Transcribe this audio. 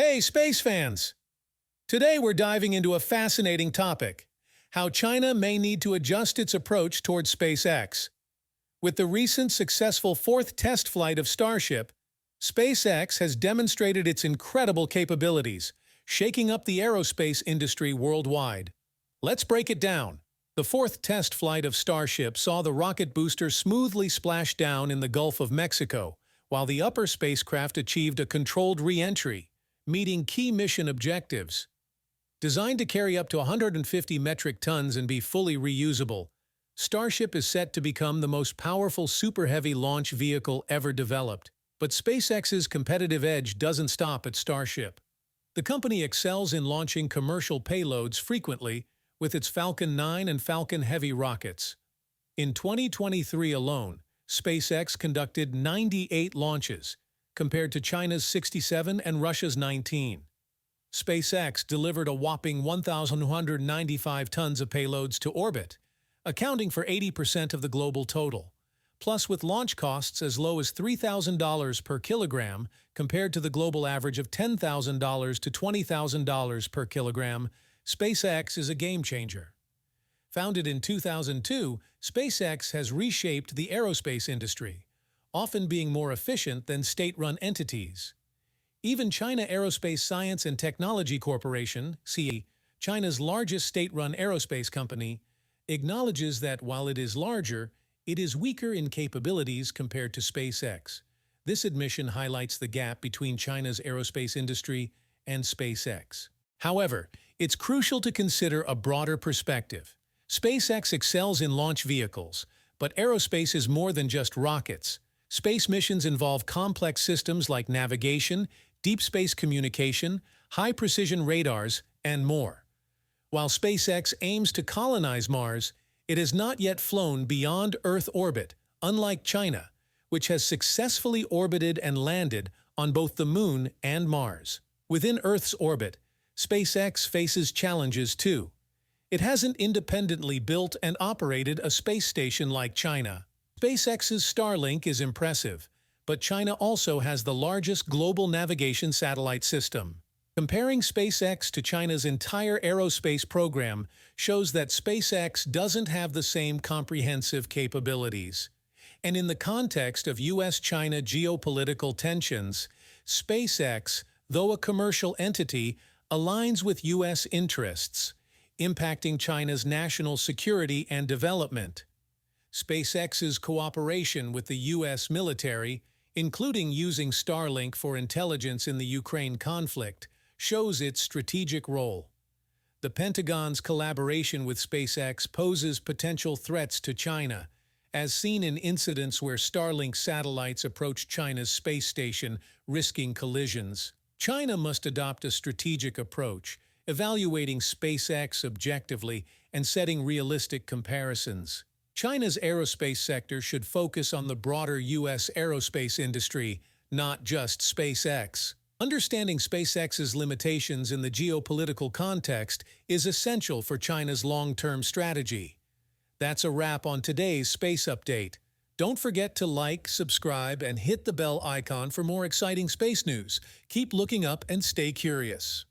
Hey, space fans! Today we're diving into a fascinating topic: how China may need to adjust its approach towards SpaceX. With the recent successful fourth test flight of Starship, SpaceX has demonstrated its incredible capabilities, shaking up the aerospace industry worldwide. Let's break it down. The fourth test flight of Starship saw the rocket booster smoothly splash down in the Gulf of Mexico, while the upper spacecraft achieved a controlled re-entry, meeting key mission objectives. Designed to carry up to 150 metric tons and be fully reusable, Starship is set to become the most powerful super-heavy launch vehicle ever developed. But SpaceX's competitive edge doesn't stop at Starship. The company excels in launching commercial payloads frequently with its Falcon 9 and Falcon Heavy rockets. In 2023 alone, SpaceX conducted 98 launches, compared to China's 67 and Russia's 19. SpaceX delivered a whopping 1,195 tons of payloads to orbit, accounting for 80% of the global total. Plus, with launch costs as low as $3,000 per kilogram compared to the global average of $10,000 to $20,000 per kilogram, SpaceX is a game-changer. Founded in 2002, SpaceX has reshaped the aerospace industry, often being more efficient than state-run entities. Even China Aerospace Science and Technology Corporation, CAE, China's largest state-run aerospace company, acknowledges that while it is larger, it is weaker in capabilities compared to SpaceX. This admission highlights the gap between China's aerospace industry and SpaceX. However, it's crucial to consider a broader perspective. SpaceX excels in launch vehicles, but aerospace is more than just rockets. Space missions involve complex systems like navigation, deep space communication, high-precision radars, and more. While SpaceX aims to colonize Mars, it has not yet flown beyond Earth orbit, unlike China, which has successfully orbited and landed on both the Moon and Mars. Within Earth's orbit, SpaceX faces challenges too. It hasn't independently built and operated a space station like China. SpaceX's Starlink is impressive, but China also has the largest global navigation satellite system. Comparing SpaceX to China's entire aerospace program shows that SpaceX doesn't have the same comprehensive capabilities. And in the context of US-China geopolitical tensions, SpaceX, though a commercial entity, aligns with US interests, impacting China's national security and development. SpaceX's cooperation with the US military, including using Starlink for intelligence in the Ukraine conflict, shows its strategic role. The Pentagon's collaboration with SpaceX poses potential threats to China, as seen in incidents where Starlink satellites approach China's space station, risking collisions. China must adopt a strategic approach, evaluating SpaceX objectively and setting realistic comparisons. China's aerospace sector should focus on the broader US aerospace industry, not just SpaceX. Understanding SpaceX's limitations in the geopolitical context is essential for China's long-term strategy. That's a wrap on today's Space Update. Don't forget to like, subscribe, and hit the bell icon for more exciting space news. Keep looking up and stay curious.